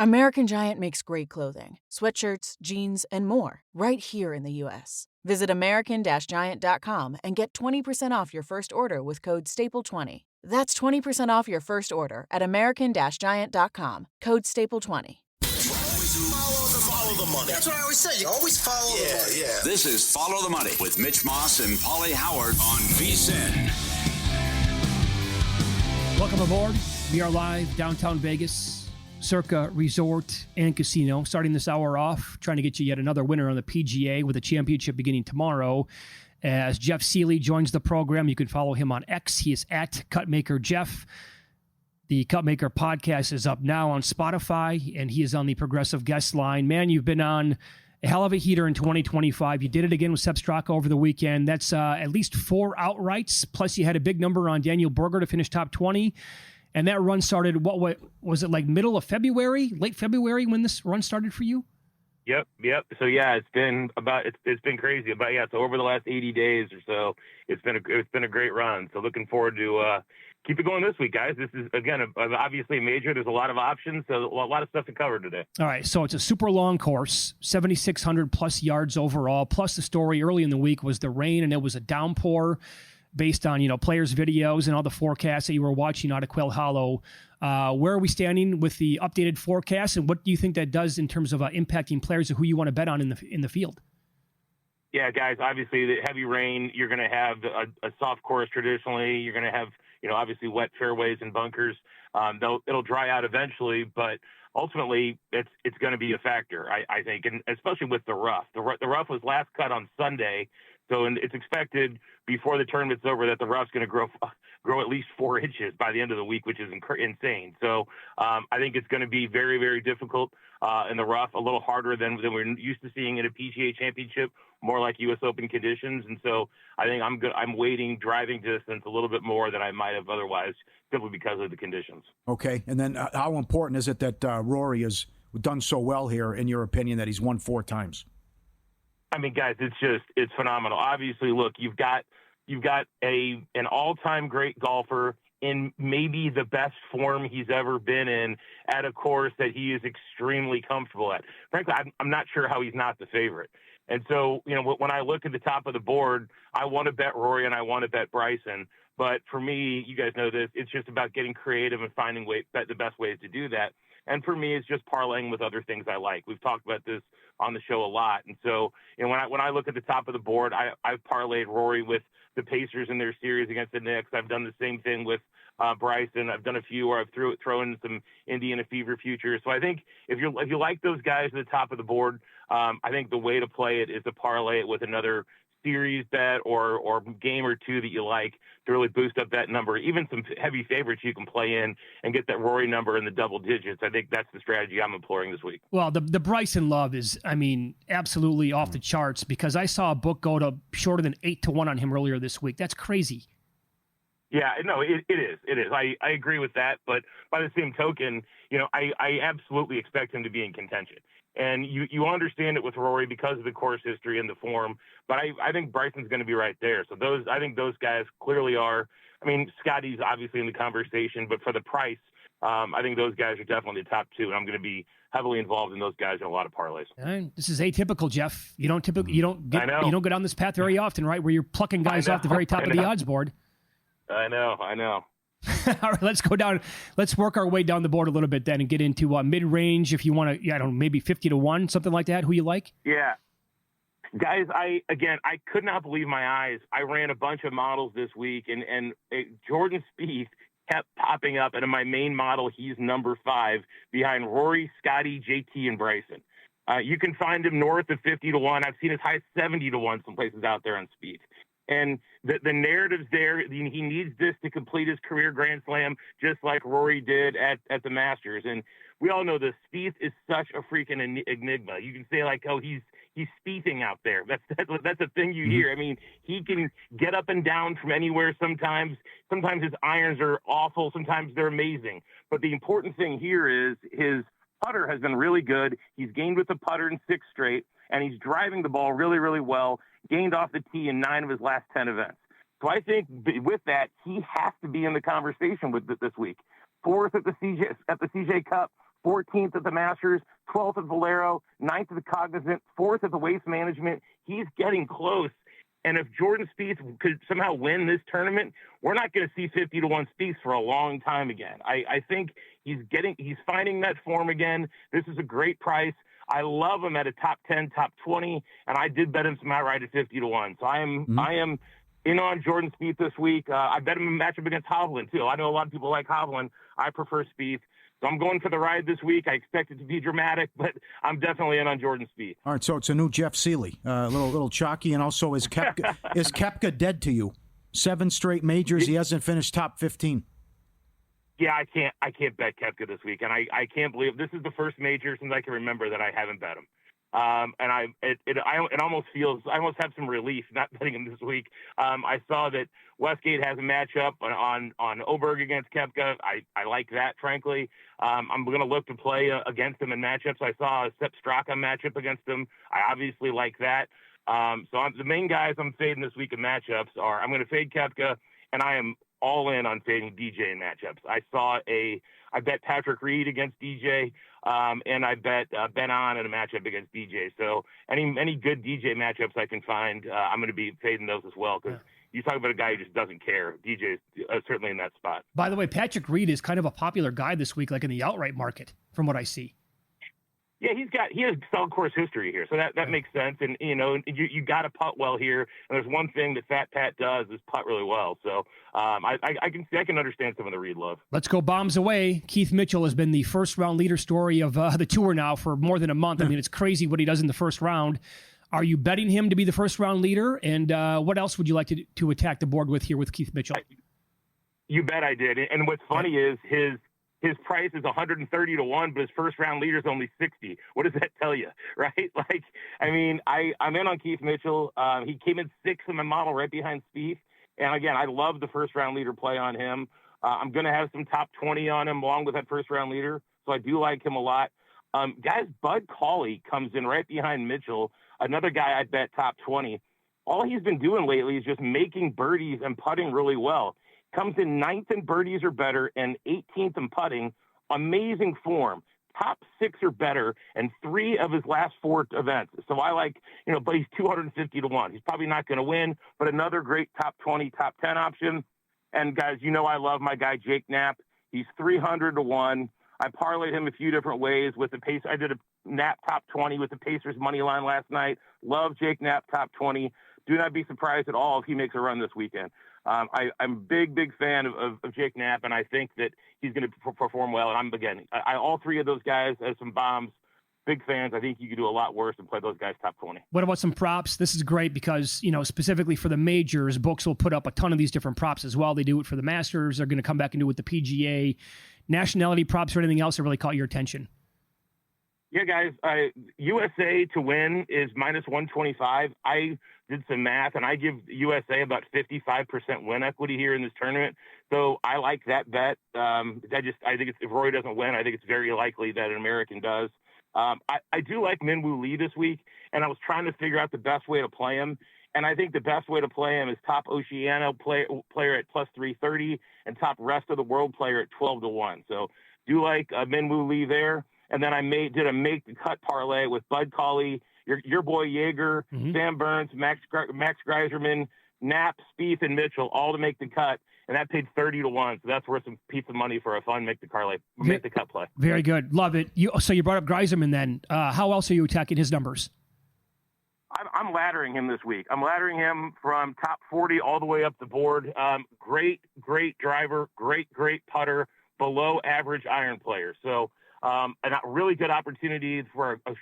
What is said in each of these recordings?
American Giant makes great clothing, sweatshirts, jeans, and more right here in the U.S. Visit American-Giant.com and get 20% off your first order with code STAPLE20. That's 20% off your first order at American-Giant.com, code STAPLE20. Follow the money. That's what I always say. You always follow the money. Yeah. This is Follow the Money with Mitch Moss and Pauly Howard on VSiN. Welcome aboard. We are live downtown Vegas, Circa Resort and Casino. Starting this hour off, trying to get you yet another winner on the PGA with a championship beginning tomorrow. As Jeff Sealey joins the program, you can follow him on X. He is at Cutmaker Jeff. The Cutmaker podcast is up now on Spotify, and he is on the Progressive Guest line. Man, you've been on a hell of a heater in 2025. You did it again with Sepp Straka over the weekend. That's at least 4 outrights, plus you had a big number on Daniel Berger to finish top 20. And that run started, what was it, like middle of February, late February when this run started for you? Yep. So yeah, it's been crazy. So over the last 80 days or so, it's been a great run. So looking forward to keep it going this week, guys. This is again obviously a major. There's a lot of options, so a lot of stuff to cover today. All right, so it's a super long course, 7,600 plus yards overall. Plus the story early in the week was the rain, and it was a downpour. Based on, players' videos and all the forecasts that you were watching out of Quail Hollow. Where are we standing with the updated forecast, and what do you think that does in terms of impacting players who you want to bet on in the field? Yeah, guys, obviously the heavy rain, you're going to have a soft course traditionally. You're going to have, obviously wet fairways and bunkers. It'll dry out eventually, but ultimately it's going to be a factor, I think, and especially with the rough. The rough was last cut on Sunday. So it's expected before the tournament's over that the rough's going to grow at least 4 inches by the end of the week, which is insane. So I think it's going to be very, very difficult in the rough, a little harder than we're used to seeing in a PGA Championship, more like U.S. Open conditions. And so I think I'm weighting driving distance a little bit more than I might have otherwise, simply because of the conditions. Okay, and then how important is it that Rory has done so well here, in your opinion, that he's won 4 times? I mean, guys, it's phenomenal. Obviously, look, you've got an all-time great golfer in maybe the best form he's ever been in at a course that he is extremely comfortable at. Frankly, I'm not sure how he's not the favorite. And so, when I look at the top of the board, I want to bet Rory and I want to bet Bryson. But for me, you guys know this, it's just about getting creative and finding the best ways to do that. And for me, it's just parlaying with other things I like. We've talked about this on the show a lot. And so, when I look at the top of the board, I've parlayed Rory with the Pacers in their series against the Knicks. I've done the same thing with Bryson. I've done a few where I've thrown in some Indiana Fever futures. So I think if you like those guys at the top of the board, I think the way to play it is to parlay it with another series bet or game or two that you like to really boost up that number. Even some heavy favorites you can play in and get that Rory number in the double digits. I think that's the strategy I'm employing this week. Well, the Bryson love is, absolutely off the charts, because I saw a book go to shorter than 8-1 on him earlier this week. That's crazy. Yeah, no, it is. It is. I agree with that. But by the same token, I absolutely expect him to be in contention. And you understand it with Rory because of the course history and the form. But I think Bryson's going to be right there. So I think those guys clearly are. Scotty's obviously in the conversation, but for the price, I think those guys are definitely the top 2. And I'm going to be heavily involved in those guys in a lot of parlays. This is atypical, Jeff. You don't go down this path very often, right? Where you're plucking guys off the very top of the odds board. I know. All right, let's go down. Let's work our way down the board a little bit then and get into mid-range if you want to, maybe 50-1, something like that. Who you like? Yeah. Guys, I could not believe my eyes. I ran a bunch of models this week, and Jordan Spieth kept popping up, and in my main model, he's number 5 behind Rory, Scotty, JT, and Bryson. You can find him north of 50-1. I've seen as high as 70-1 some places out there on Spieth. And the narrative's there. He needs this to complete his career Grand Slam, just like Rory did at the Masters. And we all know this. Spieth is such a freaking enigma. You can say he's Spiething out there. That's a thing you hear. He can get up and down from anywhere. Sometimes his irons are awful. Sometimes they're amazing. But the important thing here is his putter has been really good. He's gained with the putter in 6 straight, and he's driving the ball really, really well. Gained off the tee in 9 of his last 10 events. So I think with that, he has to be in the conversation with this week. 4th at the CJ Cup, 14th at the Masters, 12th at Valero, 9th at the Cognizant, 4th at the Waste Management. He's getting close. And if Jordan Spieth could somehow win this tournament, we're not going to see 50-1 Spieth for a long time again. I think he's finding that form again. This is a great price. I love him at a top 10, top 20, and I did bet him some outright at 50-1. So I am in on Jordan Spieth this week. I bet him a matchup against Hovland too. I know a lot of people like Hovland. I prefer Spieth. So I'm going for the ride this week. I expect it to be dramatic, but I'm definitely in on Jordan Spieth. All right, so it's a new Jeff Sealey, a little chalky, and also is Koepka dead to you? 7 straight majors, he hasn't finished top 15. Yeah, I can't bet Koepka this week, and I can't believe this is the first major since I can remember that I haven't bet him. And it almost feels, I almost have some relief not betting him this week. I saw that Westgate has a matchup on Oberg against Koepka. I like that, frankly. I'm going to look to play against him in matchups. I saw a Sepp Straka matchup against him. I obviously like that. The main guys I'm fading this week in matchups are, I'm going to fade Koepka, and I am all in on fading DJ in matchups. I bet Patrick Reed against DJ, and I bet Ben On in a matchup against DJ. So any good DJ matchups I can find, I'm going to be fading those as well, because you talk about a guy who just doesn't care. DJ's certainly in that spot. By the way, Patrick Reed is kind of a popular guy this week, like in the outright market, from what I see. Yeah, he has solid course history here, so that makes sense. And you got to putt well here. And there's one thing that Fat Pat does is putt really well. So I can understand some of the Reed love. Let's go bombs away. Keith Mitchell has been the first round leader story of the tour now for more than a month. I mean, it's crazy what he does in the first round. Are you betting him to be the first round leader? And what else would you like to attack the board with here with Keith Mitchell? You bet I did. And what's funny is his price is 130-1, but his first round leader is only 60. What does that tell you, right? Like, I mean, I'm in on Keith Mitchell. He came in 6th in my model right behind Spieth. And again, I love the first round leader play on him. I'm going to have some top 20 on him along with that first round leader. So I do like him a lot. Guys, Bud Pauly comes in right behind Mitchell. Another guy I'd bet top 20. All he's been doing lately is just making birdies and putting really well. Comes in 9th in birdies or better and 18th in putting. Amazing form. Top 6 or better in 3 of his last 4 events. So I like, but he's 250-1. He's probably not going to win, but another great top 20, top 10 option. And guys, I love my guy Jake Knapp. He's 300-1. I parlayed him a few different ways with the pace. I did a Knapp top 20 with the Pacers money line last night. Love Jake Knapp top 20. Do not be surprised at all if he makes a run this weekend. I'm a big fan of Jake Knapp, and I think that he's going to perform well. And all 3 of those guys as some bombs. Big fans. I think you could do a lot worse and play those guys top 20. What about some props? This is great because, specifically for the majors, books will put up a ton of these different props as well. They do it for the Masters. They're going to come back and do it with the PGA. Nationality props or anything else that really caught your attention? Yeah, guys, USA to win is minus 125. I did some math, and I give USA about 55% win equity here in this tournament. So I like that bet. I think if Rory doesn't win, I think it's very likely that an American does. I do like Minwoo Lee this week, and I was trying to figure out the best way to play him. And I think the best way to play him is top Oceania player at plus 330 and top rest of the world player at 12-1. So do like Minwoo Lee there. And then I did a make the cut parlay with Bud Cauley, your boy Yeager, Sam Burns, Max Greiserman, Knapp, Spieth, and Mitchell, all to make the cut. And that paid 30-1. So that's worth some piece of money for a fun make the cut play. Very good. Love it. So you brought up Greiserman then. How else are you attacking his numbers? I'm laddering him this week. I'm laddering him from top 40 all the way up the board. Great driver, great putter, below average iron player. So a really good opportunity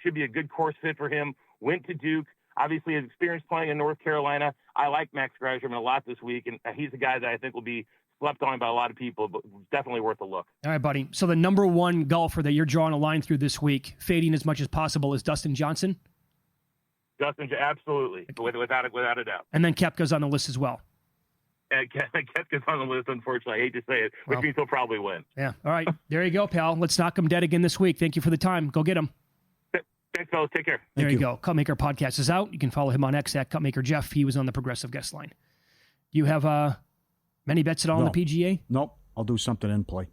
should be a good course fit for him. Went to Duke. Obviously, his experience playing in North Carolina. I like Max Greiserman a lot this week, and he's a guy that I think will be slept on by a lot of people, but definitely worth a look. All right, buddy. So the number one golfer that you're drawing a line through this week, fading as much as possible, is Dustin Johnson? Absolutely, without a doubt. And then Koepka's on the list as well. Koepka's on the list, unfortunately. I hate to say it, which means he'll probably win. Yeah. All right. There you go, pal. Let's knock him dead again this week. Thank you for the time. Go get him. Thanks, fellas. Take care. There you go. Cutmaker Podcast is out. You can follow him on X at Cutmaker Jeff. He was on the Progressive Guest Line. Do you have many bets at all on the PGA? Nope. I'll do something in play.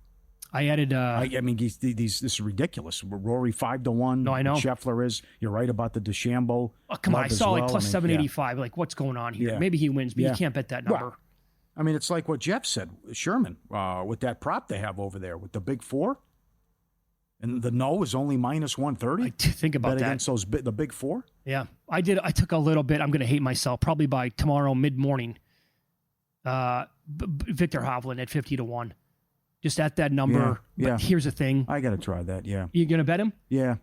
I added. I mean, this is ridiculous. Rory 5-1. No, I know. Scheffler is. You're right about the DeChambeau. Oh, come on! I saw like plus 785. Yeah. Like, what's going on here? Yeah. Maybe he wins, but Yeah. you can't bet that number. Well, I mean, it's like what Jeff said. Sherman with that prop they have over there with the big four, and the no is only minus 130. Think about bet that against the big four. Yeah, I did. I took a little bit. I'm going to hate myself probably by tomorrow mid morning. Victor Hovland at 50-1. Just at that number. Yeah. But here's the thing. I got to try that, yeah. You're going to bet him? Yeah.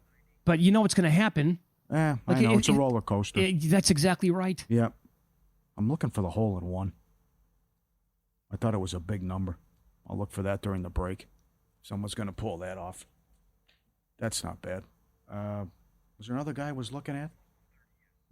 But you know what's going to happen. I know. It's a roller coaster. That's exactly right. Yeah. I'm looking for the hole in one. I thought it was a big number. I'll look for that during the break. Someone's going to pull that off. That's not bad. Was there another guy I was looking at?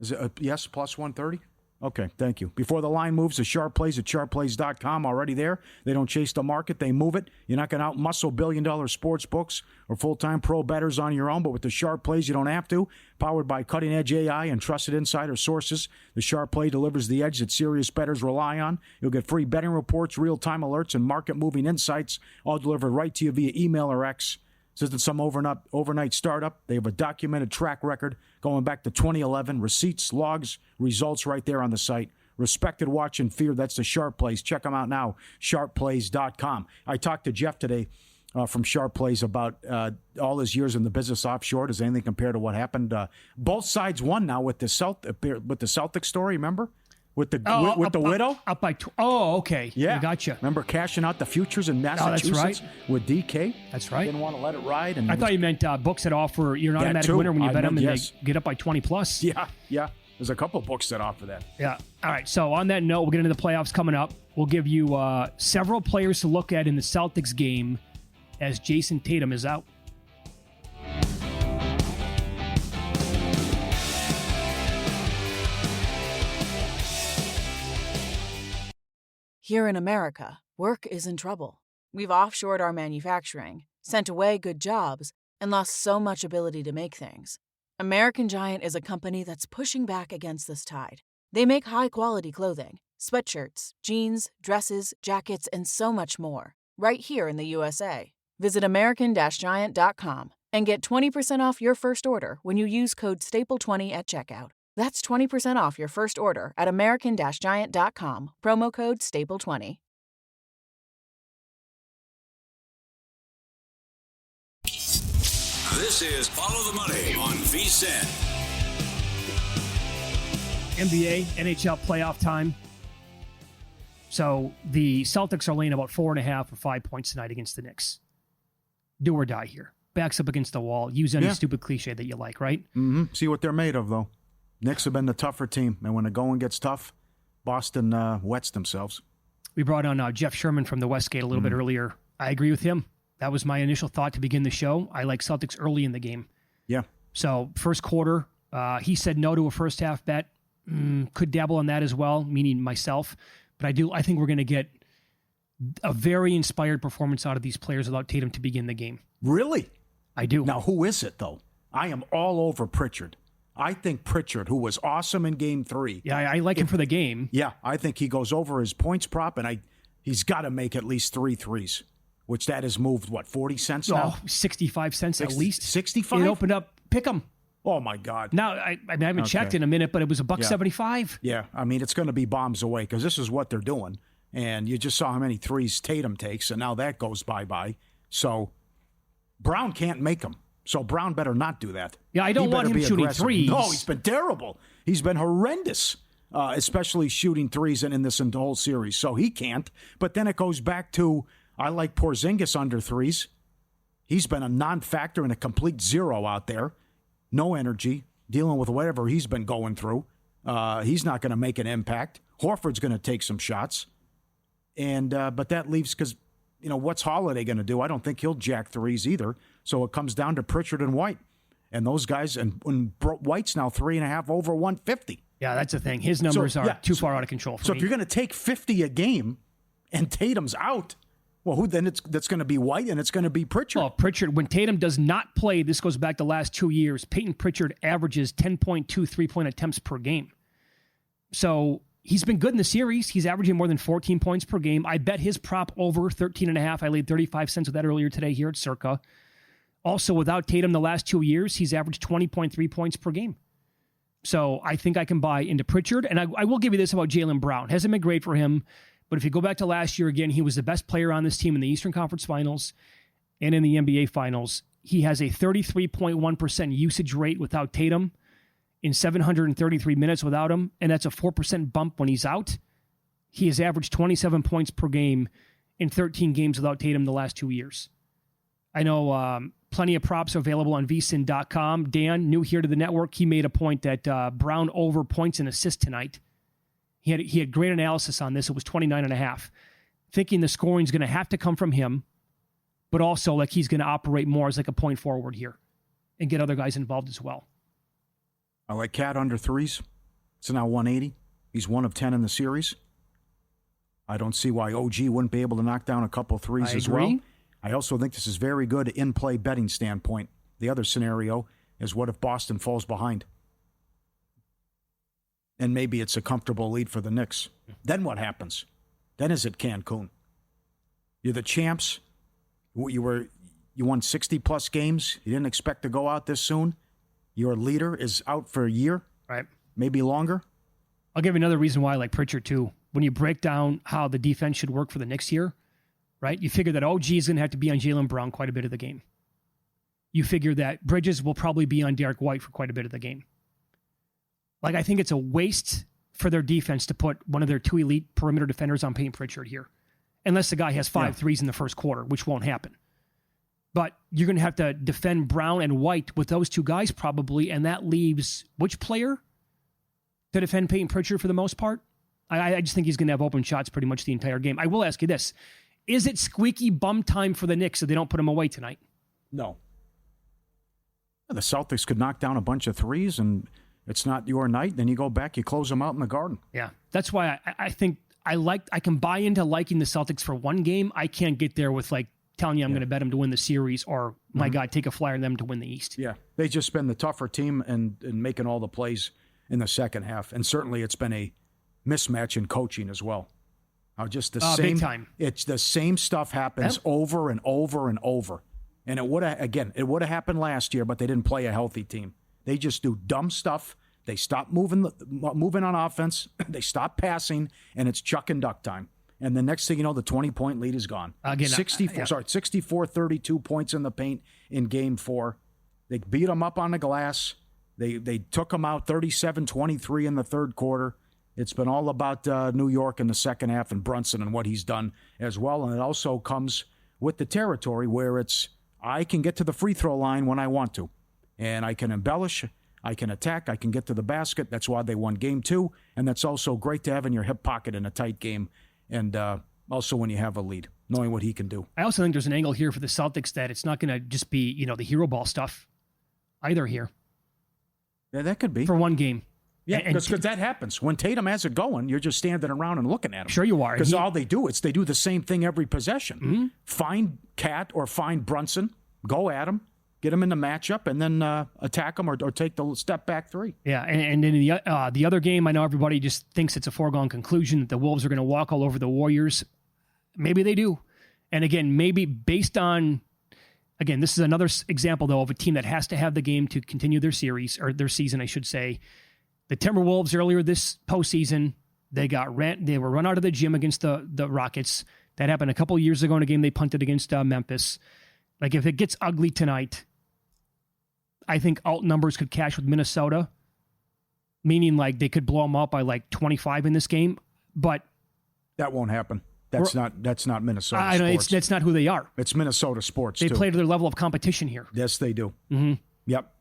Is it yes, plus 130? Okay, thank you. Before the line moves, the sharp plays at sharpplays.com already there. They don't chase the market, they move it. You're not going to out-muscle billion-dollar sports books or full-time pro bettors on your own, but with the sharp plays, you don't have to. Powered by cutting-edge AI and trusted insider sources, the sharp play delivers the edge that serious bettors rely on. You'll get free betting reports, real-time alerts, and market-moving insights, all delivered right to you via email or X. This isn't some overnight startup. They have a documented track record going back to 2011. Receipts, logs, results right there on the site. Respected, watch, and fear. That's the Sharp Plays. Check them out now, sharpplays.com. I talked to Jeff today from Sharp Plays about all his years in the business offshore. Does anything compare to what happened? Both sides won now with the Celtics story, remember? With the widow? Up by okay. Yeah. I gotcha. Remember cashing out the futures in Massachusetts that's right. with DK? That's right. Didn't want to let it ride. And I thought you meant books that offer you're an automatic winner when you bet them and they get up by 20 plus. Yeah. There's a couple books that offer that. Yeah. All right. So on that note, we'll get into the playoffs coming up. We'll give you several players to look at in the Celtics game as Jason Tatum is out. Here in America, work is in trouble. We've offshored our manufacturing, sent away good jobs, and lost so much ability to make things. American Giant is a company that's pushing back against this tide. They make high-quality clothing, sweatshirts, jeans, dresses, jackets, and so much more, right here in the USA. Visit American-Giant.com and get 20% off your first order when you use code STAPLE20 at checkout. That's 20% off your first order at American-Giant.com, promo code STAPLE20. This is Follow the Money on VSiN. NBA, NHL playoff time. So the Celtics are laying about 4.5 or 5 points tonight against the Knicks. Do or die here. Backs up against the wall. Use any stupid cliche that you like, right? Mm-hmm. See what they're made of, though. Knicks have been the tougher team, and when the going gets tough, Boston wets themselves. We brought on Jeff Sherman from the Westgate a little bit earlier. I agree with him. That was my initial thought to begin the show. I like Celtics early in the game. Yeah. So first quarter, he said no to a first half bet. Could dabble on that as well, meaning myself. But I think we're going to get a very inspired performance out of these players without Tatum to begin the game. Really? I do. Now, who is it, though? I am all over Pritchard. I think Pritchard, who was awesome in Game 3. Yeah, I like him for the game. Yeah, I think he goes over his points prop, and he's got to make at least 3 threes, which that has moved, 40 cents now? 65 cents at least. 65? It opened up, pick 'em. Oh, my God. Now, I haven't checked in a minute, but it was $1.75. Yeah, I mean, it's going to be bombs away because this is what they're doing. And you just saw how many threes Tatum takes, and now that goes bye-bye. So Brown can't make them. So Brown better not do that. Yeah, I don't want him shooting aggressive. threes. No, he's been terrible. He's been horrendous, especially shooting threes in this whole series. So he can't. But then it goes back to, I like Porzingis under threes. He's been a non-factor and a complete zero out there. No energy, dealing with whatever he's been going through. He's not going to make an impact. Horford's going to take some shots. And but that leaves, because, what's Holiday going to do? I don't think he'll jack threes either. So it comes down to Pritchard and White. And those guys, and White's now 3.5 over 150. Yeah, that's the thing. His numbers are too far out of control for me. So if you're going to take 50 a game and Tatum's out, well, who then? That's going to be White and it's going to be Pritchard. Well, Pritchard, when Tatum does not play, this goes back the last 2 years, Peyton Pritchard averages 10.2 3-point attempts per game. So he's been good in the series. He's averaging more than 14 points per game. I bet his prop over 13.5. I laid 35 cents with that earlier today here at Circa. Also, without Tatum the last 2 years, he's averaged 20.3 points per game. So I think I can buy into Pritchard. And I will give you this about Jaylen Brown. Hasn't been great for him. But if you go back to last year, again, he was the best player on this team in the Eastern Conference Finals and in the NBA Finals. He has a 33.1% usage rate without Tatum in 733 minutes without him, and that's a 4% bump when he's out. He has averaged 27 points per game in 13 games without Tatum the last 2 years. I know plenty of props are available on vsin.com. Dan, new here to the network, he made a point that Brown over points and assists tonight. He had great analysis on this. It was 29.5. Thinking the scoring is going to have to come from him, but also like he's going to operate more as like a point forward here and get other guys involved as well. I like Cat under threes. It's now 180. He's 1 of 10 in the series. I don't see why OG wouldn't be able to knock down a couple threes as well. I also think this is very good in-play betting standpoint. The other scenario is what if Boston falls behind? And maybe it's a comfortable lead for the Knicks. Then what happens? Then is it Cancun? You're the champs. You won 60-plus games. You didn't expect to go out this soon. Your leader is out for a year, right? Maybe longer. I'll give you another reason why I like Pritchard, too. When you break down how the defense should work for the Knicks here, right? You figure that OG is going to have to be on Jaylen Brown quite a bit of the game. You figure that Bridges will probably be on Derek White for quite a bit of the game. Like, I think it's a waste for their defense to put one of their 2 elite perimeter defenders on Payton Pritchard here. Unless the guy has 5 threes in the first quarter, which won't happen. But you're going to have to defend Brown and White with those 2 guys probably, and that leaves which player to defend Payton Pritchard for the most part? I just think he's going to have open shots pretty much the entire game. I will ask you this. Is it squeaky bum time for the Knicks so they don't put him away tonight? No. The Celtics could knock down a bunch of threes, and it's not your night. Then you go back, you close them out in the Garden. Yeah, that's why I think I can buy into liking the Celtics for one game. I can't get there with like telling you I'm going to bet them to win the series or, my God, take a flyer on them to win the East. Yeah, they just been the tougher team and making all the plays in the second half. And certainly it's been a mismatch in coaching as well. Just the same big time. It's the same stuff happens over and over and over. And it would have happened last year, but they didn't play a healthy team. They just do dumb stuff. They stop moving on offense. They stop passing, and it's chuck and duck time. And the next thing you know, the 20-point lead is gone. Again, 64-32 points in the paint in Game 4. They beat them up on the glass. They took them out 37-23 in the third quarter. It's been all about New York in the second half and Brunson and what he's done as well. And it also comes with the territory where I can get to the free throw line when I want to. And I can embellish, I can attack, I can get to the basket. That's why they won Game 2. And that's also great to have in your hip pocket in a tight game. And also when you have a lead, knowing what he can do. I also think there's an angle here for the Celtics that it's not going to just be, the hero ball stuff either here. Yeah, that could be. For one game. Yeah, because that happens. When Tatum has it going, you're just standing around and looking at him. Sure you are. Because all they do is they do the same thing every possession. Mm-hmm. Find Cat or find Brunson, go at him, get him in the matchup, and then attack him or take the step back 3. Yeah, and in the other game, I know everybody just thinks it's a foregone conclusion that the Wolves are going to walk all over the Warriors. Maybe they do. And again, maybe based on, this is another example, though, of a team that has to have the game to continue their series, or their season, I should say. The Timberwolves earlier this postseason, they were run out of the gym against the Rockets. That happened a couple of years ago in a game they punted against Memphis. Like, if it gets ugly tonight, I think alt numbers could cash with Minnesota, meaning like they could blow them up by like 25 in this game. But that won't happen. That's not Minnesota. I know sports. That's not who they are. It's Minnesota sports. They play to their level of competition here. Yes, they do. Mm-hmm. Yep.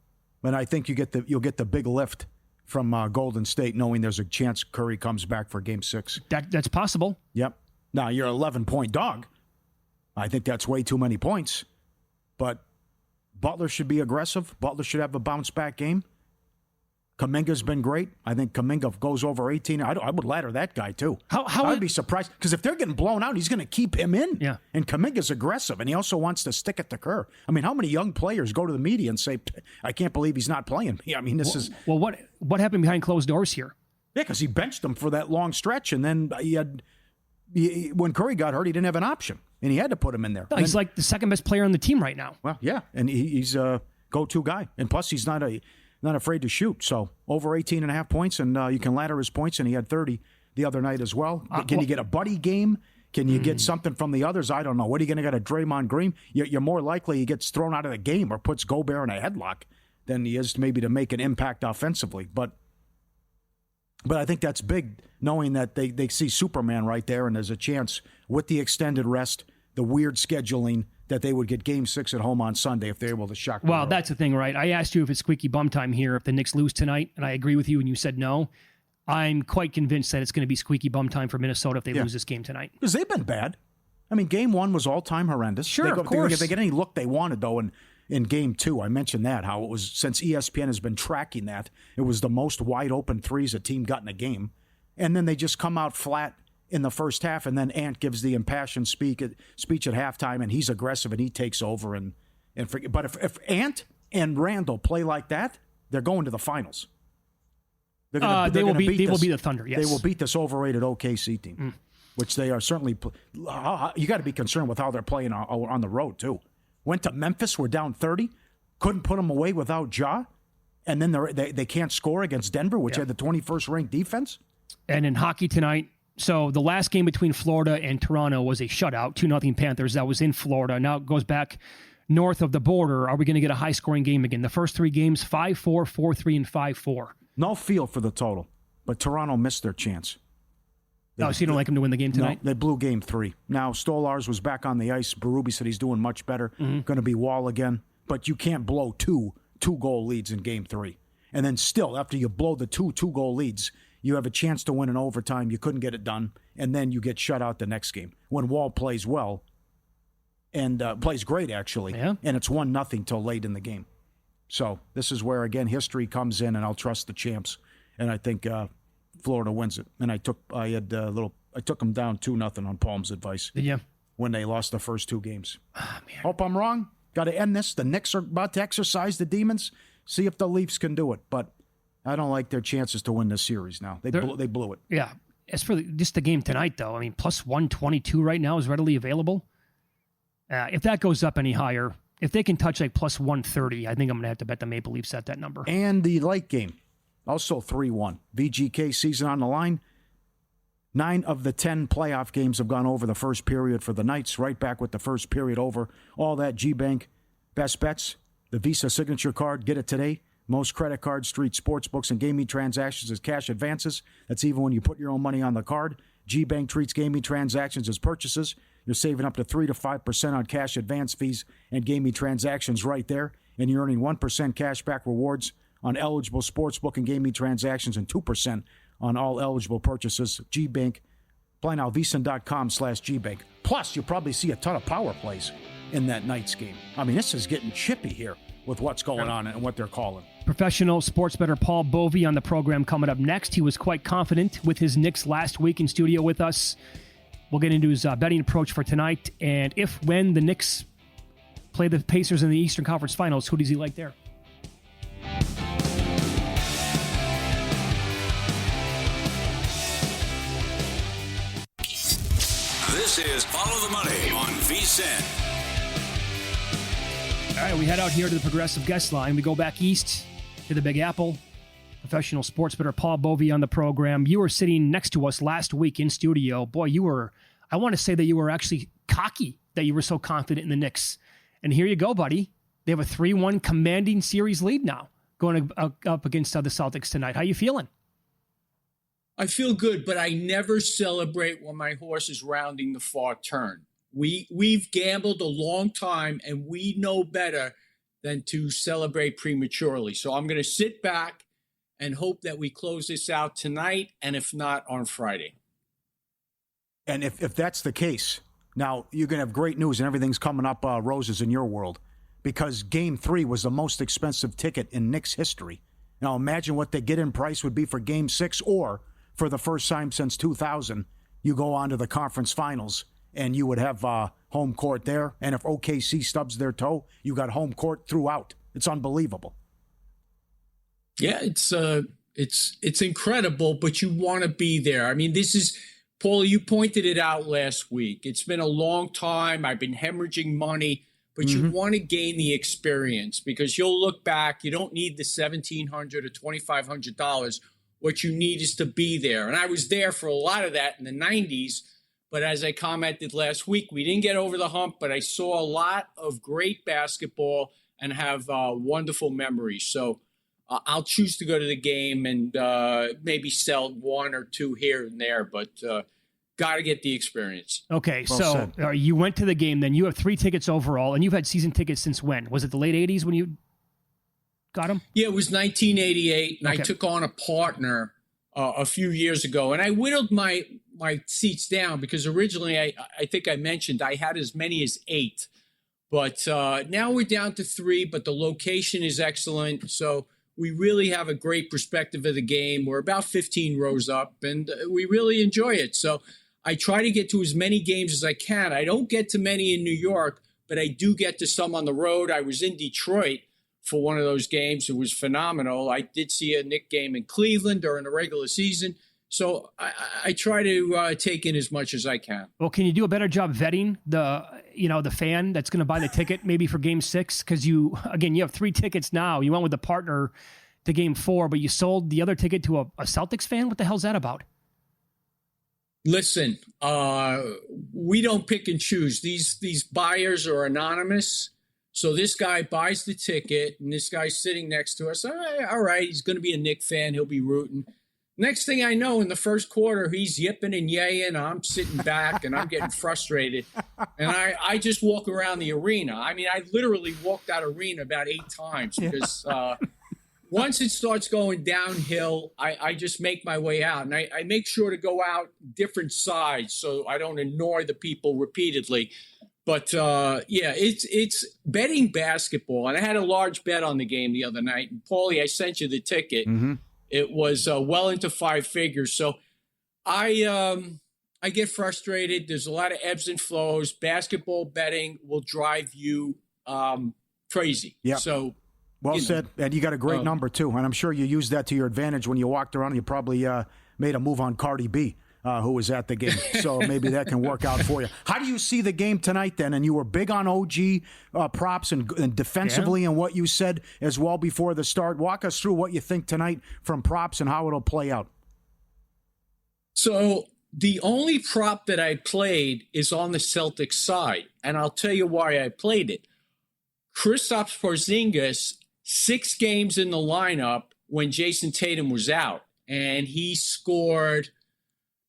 And I think you'll get the big lift from Golden State, knowing there's a chance Curry comes back for Game 6. That's possible. Yep. Now, you're an 11-point dog. I think that's way too many points. But Butler should be aggressive. Butler should have a bounce-back game. Kuminga's been great. I think Kuminga goes over 18. I would ladder that guy, too. I'd be surprised. Because if they're getting blown out, he's going to keep him in. Yeah. And Kuminga's aggressive, and he also wants to stick it to Kerr. I mean, how many young players go to the media and say, I can't believe he's not playing me? I mean, this is... Well, what happened behind closed doors here? Yeah, because he benched him for that long stretch, and then when Curry got hurt, he didn't have an option, and he had to put him in there. No, he's like the second best player on the team right now. Well, yeah, and he's a go-to guy, and plus he's not afraid to shoot. So over 18.5 points, and you can ladder his points, and he had 30 the other night as well. Can you get a buddy game? Can you get something from the others? I don't know. What are you going to get a Draymond Green? You're more likely he gets thrown out of the game or puts Gobert in a headlock than he is maybe to make an impact offensively. But I think that's big, knowing that they see Superman right there, and there's a chance with the extended rest, the weird scheduling, that they would get Game 6 at home on Sunday if they're able to shock. Well, that's the thing, right? I asked you if it's squeaky bum time here if the Knicks lose tonight, and I agree with you, and you said no. I'm quite convinced that it's going to be squeaky bum time for Minnesota if they lose this game tonight. Because they've been bad. I mean, Game 1 was all-time horrendous. Sure, of course. If they get any look they wanted, though, in Game 2, I mentioned that, how it was, since ESPN has been tracking that, it was the most wide-open threes a team got in a game. And then they just come out flat in the first half, and then Ant gives the impassioned speech at halftime, and he's aggressive, and he takes over. But if Ant and Randall play like that, they're going to the finals. They will beat the Thunder, yes. They will beat this overrated OKC team, which they are certainly. You got to be concerned with how they're playing on the road, too. Went to Memphis, were down 30, couldn't put them away without Ja, and then they can't score against Denver, which had the 21st ranked defense. And in hockey tonight, so the last game between Florida and Toronto was a shutout, 2-0 Panthers. That was in Florida. Now it goes back north of the border. Are we going to get a high-scoring game again? The first three games, 5-4, 4-3, and 5-4. No feel for the total, but Toronto missed their chance. So you don't like them to win the game tonight? No, they blew Game 3. Now, Stolars was back on the ice. Berube said he's doing much better. Going to be Wall again. But you can't blow two-goal leads in Game 3. And then still, after you blow the two-goal leads, you have a chance to win in overtime. You couldn't get it done. And then you get shut out the next game. When Wall plays well, and plays great, actually, and it's 1-0 till late in the game. So this is where, again, history comes in, and I'll trust the champs. And I think Florida wins it. And I took them down 2-0 on Palm's advice. Yeah. When they lost the first two games. Oh, man. Hope I'm wrong. Got to end this. The Knicks are about to exercise the demons. See if the Leafs can do it. But I don't like their chances to win this series now. They blew it. Yeah. As for just the game tonight, though, I mean, plus 122 right now is readily available. If that goes up any higher, if they can touch like plus 130, I think I'm going to have to bet the Maple Leafs at that number. And the late game, also 3-1. VGK season on the line. 9 of the 10 playoff games have gone over the first period for the Knights, right back with the first period over. All that G-Bank best bets, the Visa signature card, get it today. Most credit cards, street sportsbooks, and gaming transactions as cash advances. That's even when you put your own money on the card. G-Bank treats gaming transactions as purchases. You're saving up to 3 to 5% on cash advance fees and gaming transactions right there. And you're earning 1% cash back rewards on eligible sportsbook and gaming transactions and 2% on all eligible purchases. G-Bank. Apply now, vsin.com/Gbank. Plus, you'll probably see a ton of power plays in that Knights game. I mean, this is getting chippy here with what's going on and what they're calling. Professional sports bettor Paul Bovi on the program coming up next. He was quite confident with his Knicks last week in studio with us. We'll get into his betting approach for tonight. And when the Knicks play the Pacers in the Eastern Conference Finals, who does he like there? This is Follow the Money on VSiN. All right, we head out here to the Progressive Guest Line. We go back east to the Big Apple. Professional sports bettor Paul Bovi on the program. You were sitting next to us last week in studio. Boy, I want to say that you were actually cocky that you were so confident in the Knicks. And here you go, buddy. They have a 3-1 commanding series lead now going up against the Celtics tonight. How you feeling? I feel good, but I never celebrate when my horse is rounding the far turn. We've gambled a long time, and we know better than to celebrate prematurely. So I'm going to sit back and hope that we close this out tonight, and if not, on Friday. And if that's the case, now you're going to have great news, and everything's coming up roses in your world, because Game 3 was the most expensive ticket in Knicks history. Now imagine what the get-in price would be for Game 6, or for the first time since 2000, you go on to the conference finals, and you would have home court there. And if OKC stubs their toe, you got home court throughout. It's unbelievable. Yeah, it's It's incredible, but you want to be there. I mean, this is, Paul, you pointed it out last week. It's been a long time. I've been hemorrhaging money, but you want to gain the experience because you'll look back. You don't need the $1,700 or $2,500. What you need is to be there. And I was there for a lot of that in the 90s. But as I commented last week, we didn't get over the hump, but I saw a lot of great basketball and have wonderful memories. So I'll choose to go to the game and maybe sell one or two here and there, but got to get the experience. Okay, well, so you went to the game, then you have 3 tickets overall, and you've had season tickets since when? Was it the late 80s when you got them? Yeah, it was 1988, and I took on a partner a few years ago, and I whittled my seats down because originally I think I mentioned I had as many as 8, but now we're down to 3, but the location is excellent, so we really have a great perspective of the game. We're about 15 rows up, and we really enjoy it. So I try to get to as many games as I can. I don't get to many in New York, but I do get to some on the road. I was in Detroit for one of those games. It was phenomenal. I did see a Knicks game in Cleveland during the regular season. So I try to take in as much as I can. Well, can you do a better job vetting the fan that's going to buy the ticket maybe for Game 6? Because you have 3 tickets now. You went with the partner to Game 4, but you sold the other ticket to a Celtics fan. What the hell's that about? Listen, we don't pick and choose. These buyers are anonymous. So this guy buys the ticket, and this guy's sitting next to us. All right, he's going to be a Knicks fan. He'll be rooting. Next thing I know, in the first quarter, he's yipping and yaying. I'm sitting back, and I'm getting frustrated. And I just walk around the arena. I mean, I literally walked that arena about 8 times because once it starts going downhill, I just make my way out. And I make sure to go out different sides so I don't annoy the people repeatedly. But, it's betting basketball. And I had a large bet on the game the other night. And, Pauly, I sent you the ticket. Mm-hmm. It was well into 5 figures. So I get frustrated. There's a lot of ebbs and flows. Basketball betting will drive you crazy. Yeah. So well said. And you got a great number, too. And I'm sure you used that to your advantage when you walked around. You probably made a move on Cardi B, who was at the game. So maybe that can work out for you. How do you see the game tonight, then? And you were big on OG props and defensively and what you said as well before the start. Walk us through what you think tonight from props and how it'll play out. So the only prop that I played is on the Celtics side, and I'll tell you why I played it. Kristaps Porzingis, 6 games in the lineup when Jason Tatum was out, and he scored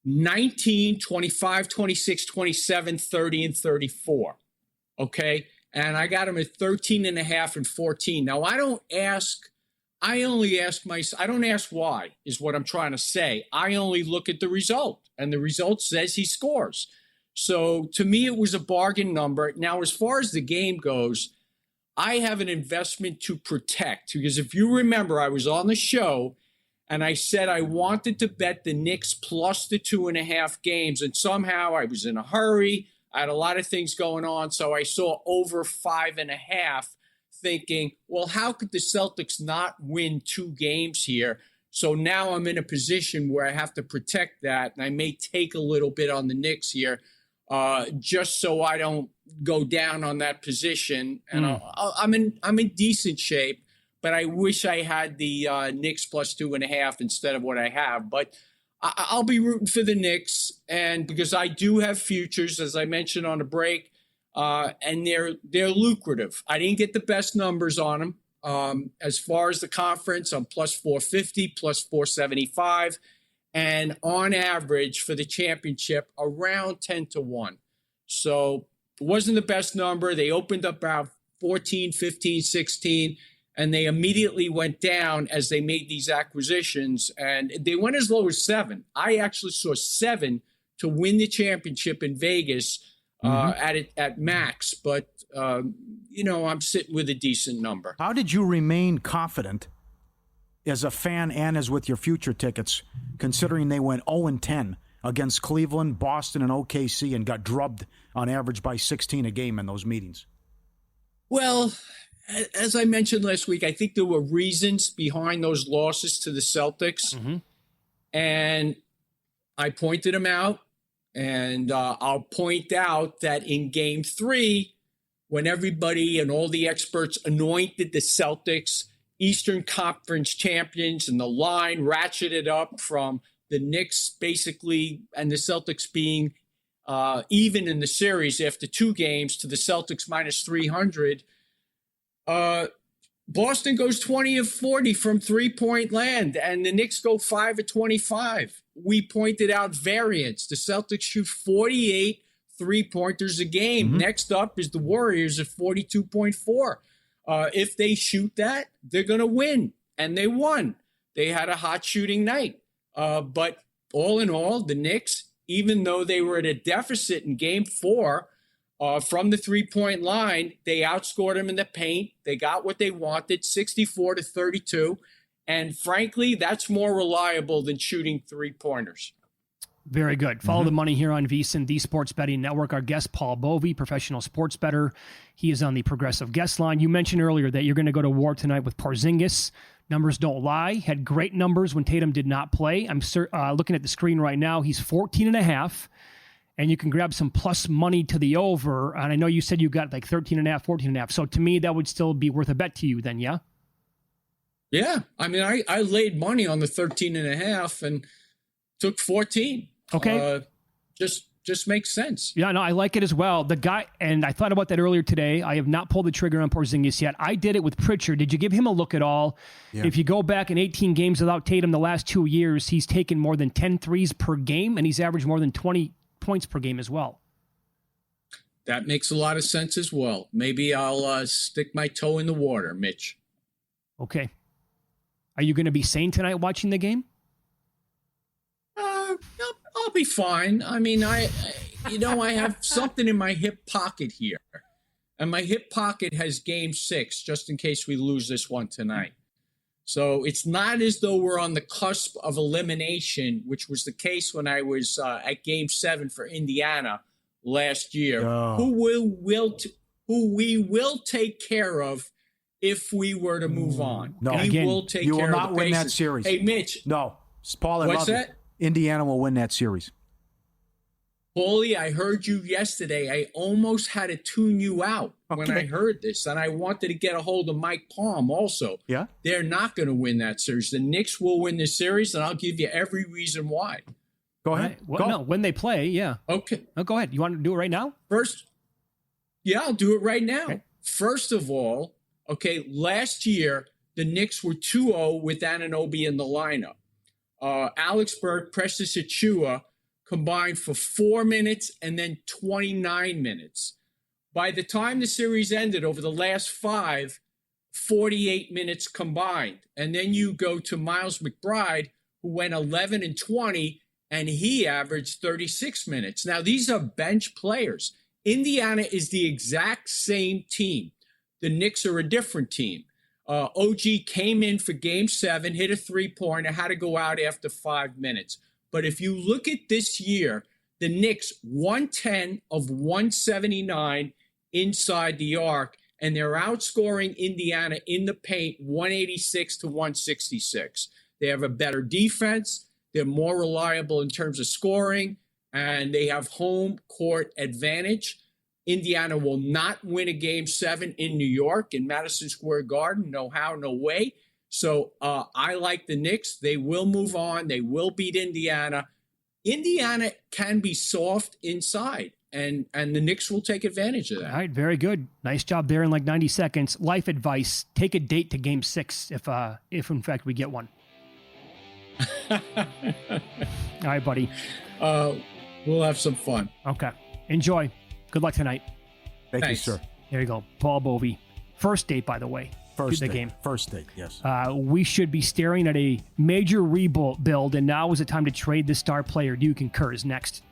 19, 25, 26, 27, 30, and 34. Okay? And I got him at 13.5 and 14. Now, I don't ask why, is what I'm trying to say. I only look at the result, and the result says he scores. So to me, it was a bargain number. Now, as far as the game goes, I have an investment to protect, because if you remember, I was on the show and I said I wanted to bet the Knicks plus the 2.5 games, and somehow I was in a hurry. I had a lot of things going on, so I saw over 5.5, thinking, well, how could the Celtics not win 2 games here? So now I'm in a position where I have to protect that, and I may take a little bit on the Knicks here, just so I don't go down on that position. And I'm in decent shape, but I wish I had the Knicks plus 2.5 instead of what I have. But I'll be rooting for the Knicks, and because I do have futures, as I mentioned on the break, and they're lucrative. I didn't get the best numbers on them. As far as the conference, I'm plus 450, plus 475, and on average for the championship, around 10-1. So it wasn't the best number. They opened up about 14, 15, 16, and they immediately went down as they made these acquisitions, and they went as low as 7. I actually saw 7 to win the championship in Vegas at max, but I'm sitting with a decent number. How did you remain confident as a fan and as with your future tickets, considering they went 0-10 against Cleveland, Boston, and OKC and got drubbed on average by 16 a game in those meetings? Well, as I mentioned last week, I think there were reasons behind those losses to the Celtics. Mm-hmm. And I pointed them out. And I'll point out that in Game 3, when everybody and all the experts anointed the Celtics Eastern Conference champions and the line ratcheted up from the Knicks basically and the Celtics being even in the series after 2 games to the Celtics minus 300, Boston goes 20 of 40 from three-point land, and the Knicks go 5 of 25. We pointed out variance. The Celtics shoot 48 three-pointers a game. Mm-hmm. Next up is the Warriors at 42.4. If they shoot that, they're going to win, and they won. They had a hot shooting night. But all in all, the Knicks, even though they were at a deficit in Game 4, from the three-point line, they outscored them in the paint. They got what they wanted, 64-32. And frankly, that's more reliable than shooting three-pointers. Very good. Follow the money here on VSiN, the Sports Betting Network. Our guest, Paul Bovi, professional sports bettor. He is on the Progressive Guest Line. You mentioned earlier that you're going to go to war tonight with Porzingis. Numbers don't lie. Had great numbers when Tatum did not play. I'm looking at the screen right now. He's 14.5. And you can grab some plus money to the over. And I know you said you got like 13.5, 14.5. So to me, that would still be worth a bet to you then, yeah? Yeah. I mean, I laid money on the 13.5 and took 14. Okay. Just makes sense. Yeah, no, I like it as well. The guy, and I thought about that earlier today. I have not pulled the trigger on Porzingis yet. I did it with Pritchard. Did you give him a look at all? Yeah. If you go back in 18 games without Tatum the last 2 years, he's taken more than 10 threes per game, and he's averaged more than 20 points per game as well. That makes a lot of sense as well. Maybe I'll stick my toe in the water, Mitch. Okay. Are you going to be sane tonight watching the game? I'll be fine. I mean, I have something in my hip pocket here. And my hip pocket has Game 6, just in case we lose this one tonight. So it's not as though we're on the cusp of elimination, which was the case when I was at Game 7 for Indiana last year, who we will take care of if we were to move on. No, we again, will take you care will of not the win Pacers. that series. Hey, Mitch. No. Paul, I What's love that? it. Indiana will win that series. Pauly, I heard you yesterday. I almost had to tune you out when I heard this, and I wanted to get a hold of Mike Palm also. Yeah? They're not going to win that series. The Knicks will win this series, and I'll give you every reason why. Go ahead. Right. Well, no, when they play, yeah. Okay. Oh, go ahead. You want to do it right now? Yeah, I'll do it right now. Okay. First of all, last year, the Knicks were 2-0 with Anunoby in the lineup. Alex Burke, Precious Achiuwa combined for 4 minutes and then 29 minutes. By the time the series ended, over the last 5, 48 minutes combined. And then you go to Miles McBride, who went 11 and 20, and he averaged 36 minutes. Now, these are bench players. Indiana is the exact same team. The Knicks are a different team. OG came in for Game 7, hit a three-pointer, had to go out after 5 minutes. But if you look at this year, the Knicks 110 of 179 inside the arc, and they're outscoring Indiana in the paint 186 to 166. They have a better defense. They're more reliable in terms of scoring, and they have home court advantage. Indiana will not win a Game 7 in New York in Madison Square Garden. No how, no way. So I like the Knicks. They will move on. They will beat Indiana. Indiana can be soft inside, and the Knicks will take advantage of that. All right, very good. Nice job there in like 90 seconds. Life advice, take a date to Game 6 if in fact we get one. All right, buddy. We'll have some fun. Okay. Enjoy. Good luck tonight. Thank Thanks. you, sir. There you go. Paul Bovi. First date, by the way. First the date. game. First date, yes. We should be staring at a major rebuild, and now is the time to trade the star player. Do you concur? Is next.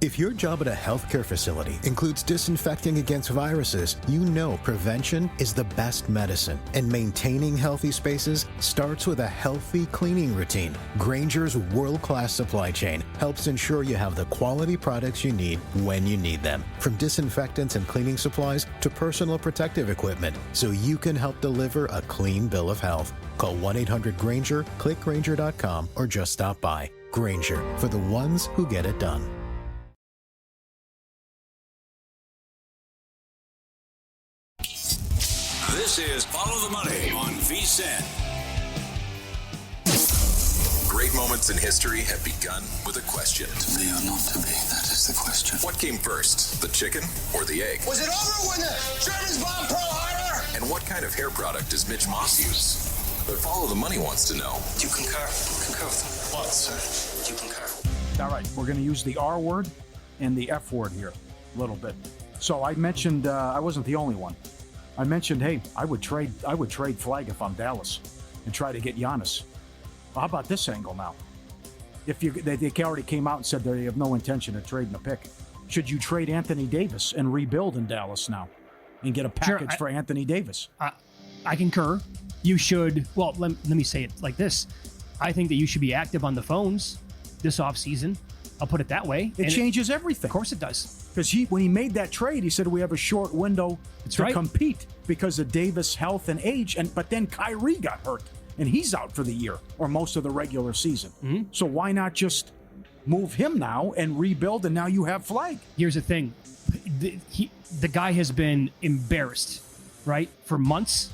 If your job at a healthcare facility includes disinfecting against viruses, you know prevention is the best medicine. And maintaining healthy spaces starts with a healthy cleaning routine. Grainger's world-class supply chain helps ensure you have the quality products you need when you need them. From disinfectants and cleaning supplies to personal protective equipment, so you can help deliver a clean bill of health. Call 1-800-GRAINGER, click Grainger.com, or just stop by. Grainger, for the ones who get it done. This is Follow the Money on VSiN. Great moments in history have begun with a question. To be or not to be, that is the question. What came first, the chicken or the egg? Was it over when the Germans bombed Pearl Harbor? And what kind of hair product does Mitch Moss use? But Follow the Money wants to know. Do you concur? Concur with what, sir? Do you concur? All right, we're going to use the R word and the F word here a little bit. So I mentioned I wasn't the only one. I mentioned, hey, I would trade Flag if I'm Dallas and try to get Giannis. Well, how about this angle now? If they already came out and said they have no intention of trading a pick. Should you trade Anthony Davis and rebuild in Dallas now and get a package for Anthony Davis? I concur. You should. Well, let me say it like this. I think that you should be active on the phones this offseason. I'll put it that way. It changes everything. Of course it does. Because when he made that trade, he said we have a short window to compete because of Davis' health and age. But then Kyrie got hurt, and he's out for the year or most of the regular season. Mm-hmm. So why not just move him now and rebuild, and now you have Flag? Here's the thing. The guy has been embarrassed, right, for months.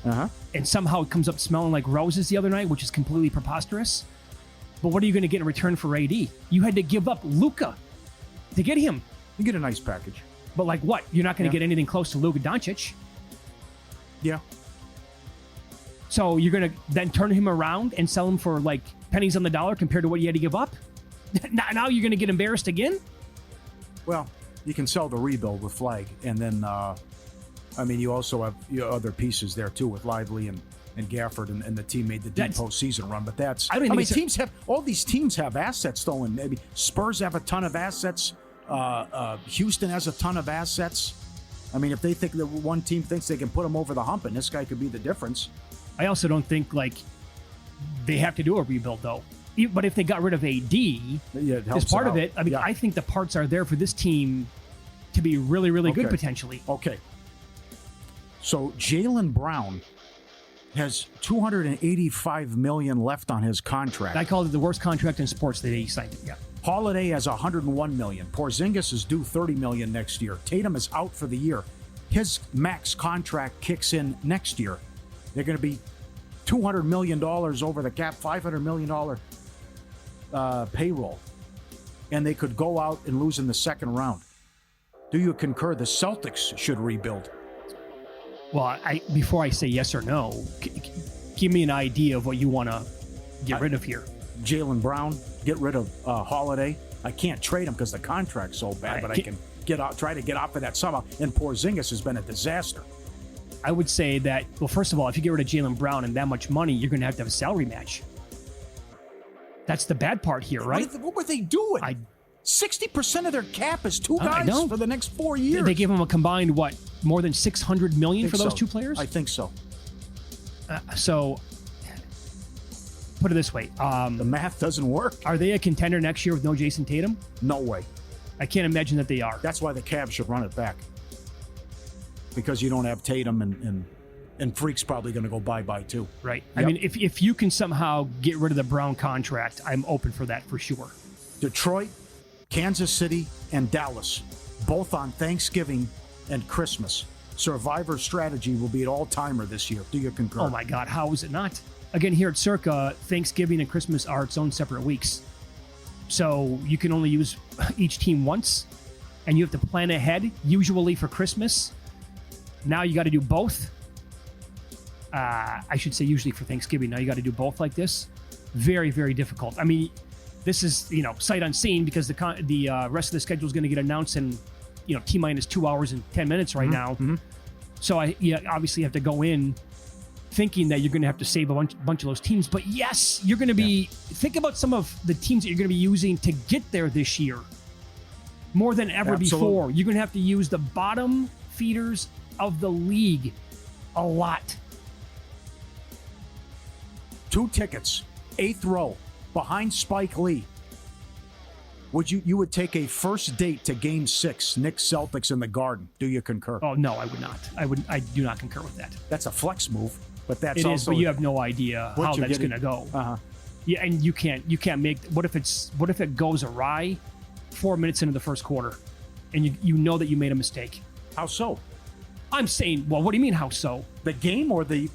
And somehow it comes up smelling like roses the other night, which is completely preposterous. But what are you going to get in return for AD? You had to give up Luka to get him. You get a nice package. But like what? You're not going to get anything close to Luka Doncic. Yeah. So you're going to then turn him around and sell him for like pennies on the dollar compared to what you had to give up? Now you're going to get embarrassed again? Well, you can sell the rebuild with Flag. And then, you also have other pieces there too with Lively and Gafford and the team made the deep postseason run. But that's... all these teams have assets though. And maybe Spurs have a ton of assets. Houston has a ton of assets. I mean, if they think that one team thinks they can put them over the hump, and this guy could be the difference. I also don't think they have to do a rebuild though. But if they got rid of AD as part of it, I think the parts are there for this team to be really, really good potentially. Okay. So Jaylen Brown has $285 million left on his contract. I called it the worst contract in sports that he signed. Yeah. Holiday has $101 million. Porzingis is due $30 million next year. Tatum is out for the year. His max contract kicks in next year. They're going to be $200 million over the cap, $500 million payroll. And they could go out and lose in the second round. Do you concur the Celtics should rebuild? Well, before I say yes or no, give me an idea of what you want to get rid of here. Jaylen Brown, get rid of Holiday. I can't trade him because the contract's so bad, but I can try to get off of that somehow. And Porzingis has been a disaster. I would say that, well, first of all, if you get rid of Jaylen Brown and that much money, you're going to have a salary match. That's the bad part here, right? What were they doing? 60% of their cap is two guys for the next 4 years. They gave them a combined, more than $600 million for those two players? I think so. So, put it this way. The math doesn't work. Are they a contender next year with no Jason Tatum? No way. I can't imagine that they are. That's why the Cavs should run it back. Because you don't have Tatum and Freak's probably going to go bye-bye too. Right. Yep. I mean, if you can somehow get rid of the Brown contract, I'm open for that for sure. Detroit, Kansas City, and Dallas, both on Thanksgiving and Christmas. Survivor strategy will be an all-timer this year. Do you concur? Oh my God, how is it not? Again, here at Circa, Thanksgiving and Christmas are its own separate weeks. So you can only use each team once, and you have to plan ahead, usually for Christmas. Now you got to do both. I should say usually for Thanksgiving. Now you got to do both like this. Very, very difficult. I mean, this is, sight unseen because the rest of the schedule is going to get announced in, T-minus 2 hours and 10 minutes right now. Mm-hmm. So obviously have to go in thinking that you're going to have to save a bunch of those teams. But yes, you're going to be, think about some of the teams that you're going to be using to get there this year. more than ever Absolutely. before. You're going to have to use the bottom feeders of the league a lot. 2 tickets, 8th row, behind Spike Lee. You would take a first date to Game 6, Knicks-Celtics in the Garden? Do you concur? Oh no, I would not. I do not concur with that. That's a flex move, but that's it also is. But you have no idea how that's going to go. Uh-huh. Yeah, and you can't make. What if it goes awry 4 minutes into the first quarter, and you know that you made a mistake? How so? I'm saying, well, what do you mean how so? The game or the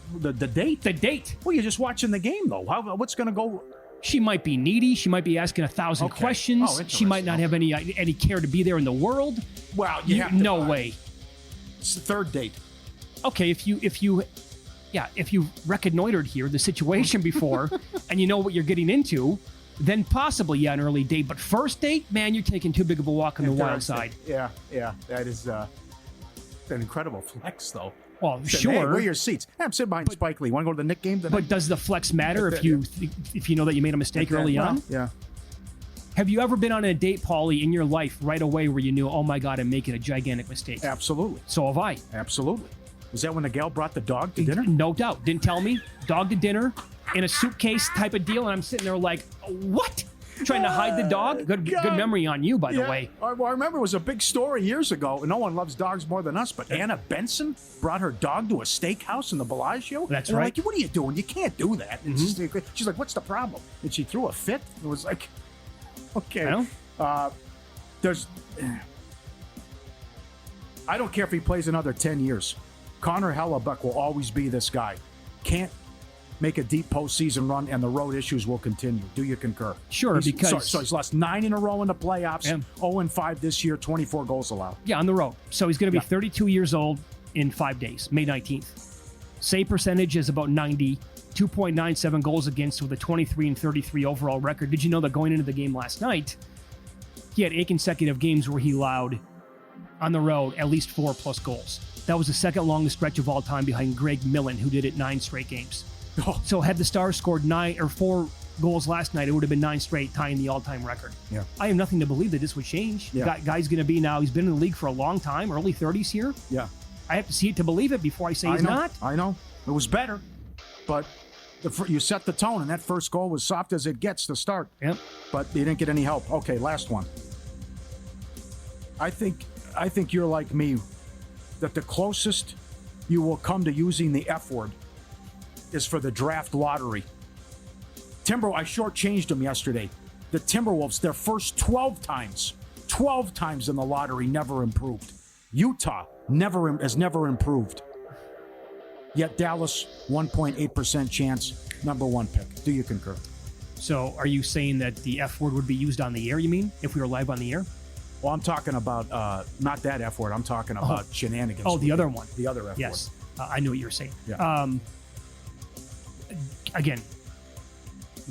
date? The date. Well, you're just watching the game though. What's going to go? She might be needy. She might be asking 1,000 questions. Oh, she might not have any care to be there in the world. Well, no way. It's the third date. Okay, if you reconnoitered here the situation before and you know what you're getting into, then possibly an early date. But first date, man, you're taking too big of a walk on the wild side. Yeah, that is an incredible flex though. Well, Said, sure. Hey, where are your seats? Hey, I'm sitting behind Spike Lee. Want to go to the Knicks game tonight? But does the flex matter if you know that you made a mistake early on? Yeah. Have you ever been on a date, Pauly, in your life right away where you knew, oh my God, I'm making a gigantic mistake? Absolutely. So have I. Absolutely. Was that when the gal brought the dog to dinner? No doubt. Didn't tell me. Dog to dinner in a suitcase type of deal, and I'm sitting there like, what? Trying to hide the dog? Good memory on you, by the way. Well, I remember it was a big story years ago, and no one loves dogs more than us, but Anna Benson brought her dog to a steakhouse in the Bellagio. That's and right. Like, what are you doing? You can't do that. And she's like, what's the problem? And she threw a fit. It was like, okay. I don't care if he plays another 10 years. Connor Hellebuck will always be this guy. Can't make a deep postseason run, and the road issues will continue. Do you concur? Sure, because... So he's lost 9 in a row in the playoffs, 0-5 this year, 24 goals allowed. Yeah, on the road. So he's going to be 32 years old in 5 days, May 19th. Save percentage is about 90, 2.97 goals against with a 23-33 overall record. Did you know that going into the game last night, he had 8 consecutive games where he allowed, on the road, at least 4+ goals. That was the second longest stretch of all time behind Greg Millen, who did it 9 straight games. So had the Stars scored 4 goals last night, it would have been 9 straight, tying the all-time record. Yeah. I have nothing to believe that this would change. Yeah. Guy's going to be now, he's been in the league for a long time, early 30s here. Yeah. I have to see it to believe it before I say he's not. I know. It was better, but you set the tone, and that first goal was soft as it gets to start. Yep. But you didn't get any help. Okay, last one. I think you're like me, that the closest you will come to using the F word is for the draft lottery. I shortchanged them yesterday. The Timberwolves, their first 12 times in the lottery, never improved. Utah has never improved. Yet Dallas, 1.8% chance, number 1 pick. Do you concur? So are you saying that the F word would be used on the air, you mean, if we were live on the air? Well, I'm talking about not that F word. I'm talking about shenanigans. Oh, the other one. The other F word. Yes. I knew what you were saying. Yeah. Again,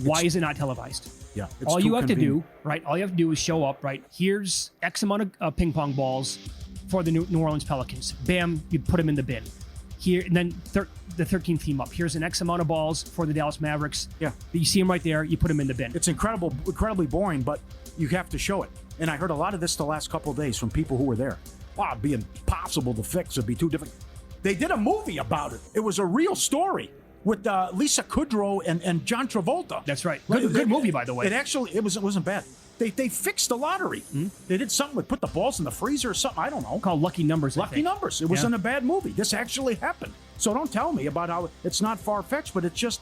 why is it not televised? Yeah. All you have to do, right? All you have to do is show up, right? Here's X amount of ping pong balls for the New Orleans Pelicans. Bam, you put them in the bin. Here, and then the 13th team up. Here's an X amount of balls for the Dallas Mavericks. Yeah. You see them right there. You put them in the bin. It's incredibly boring, but you have to show it. And I heard a lot of this the last couple of days from people who were there. Wow, it'd be impossible to fix. It'd be too difficult. They did a movie about it. It was a real story with Lisa Kudrow and John Travolta. That's right. Good movie, by the way. It wasn't bad. They fixed the lottery. Mm-hmm. They did something with put the balls in the freezer or something. I don't know. Called Lucky Numbers. Lucky Numbers. It wasn't a bad movie. This actually happened. So don't tell me about how it's not far-fetched, but it's just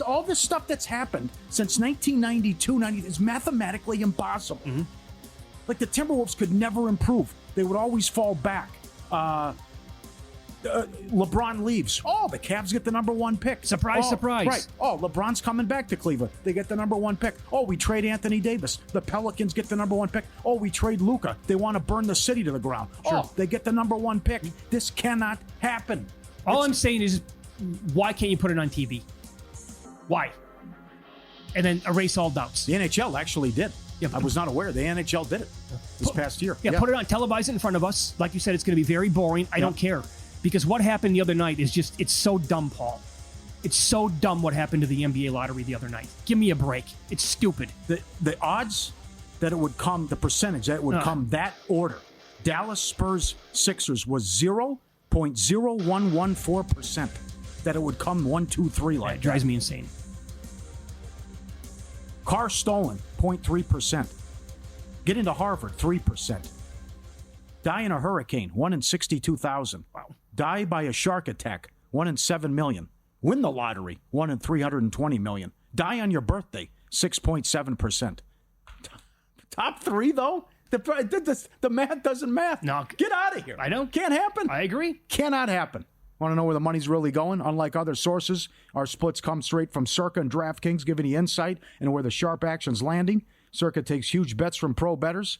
all this stuff that's happened since 1992, is mathematically impossible. Mm-hmm. Like the Timberwolves could never improve. They would always fall back. LeBron leaves. Oh, the Cavs get the number 1 pick. Surprise. Right. Oh, LeBron's coming back to Cleveland. They get the number 1 pick. Oh, we trade Anthony Davis. The Pelicans get the number 1 pick. Oh, we trade Luka. They want to burn the city to the ground. Sure. Oh, they get the number 1 pick. This cannot happen. All I'm saying is, why can't you put it on TV? Why? And then erase all doubts. The NHL actually did. Yeah, I was not aware. The NHL did it this past year. Yeah, put it on, televise it in front of us. Like you said, it's going to be very boring. I don't care. Because what happened the other night is just, it's so dumb, Paul. It's so dumb what happened to the NBA lottery the other night. Give me a break. It's stupid. The odds that it would come, the percentage that it would come that order. Dallas, Spurs, Sixers was 0.0114%. That it would come 1, 2, 3 like that. It drives me insane. Car stolen, 0.3%. Get into Harvard, 3%. Die in a hurricane, 1 in 62,000. Wow. Die by a shark attack, 1 in 7 million. Win the lottery, 1 in 320 million. Die on your birthday, 6.7%. Top 3, though? The math doesn't math. No. Get out of here. I know. Can't happen. I agree. Cannot happen. Want to know where the money's really going? Unlike other sources, our splits come straight from Circa and DraftKings, giving you insight into where the sharp action's landing. Circa takes huge bets from pro bettors,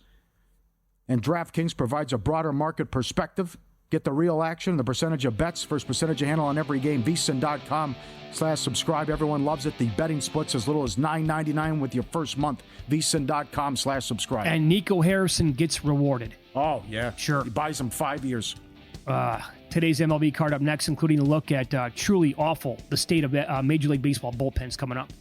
and DraftKings provides a broader market perspective. Get the real action, the percentage of bets, first percentage of handle on every game. VSiN.com/subscribe. Everyone loves it. The betting splits as little as $9.99 with your first month. VSiN.com/subscribe. And Nico Harrison gets rewarded. Oh, yeah. Sure. He buys them 5 years. Today's MLB card up next, including a look at truly awful, the state of Major League Baseball bullpens coming up.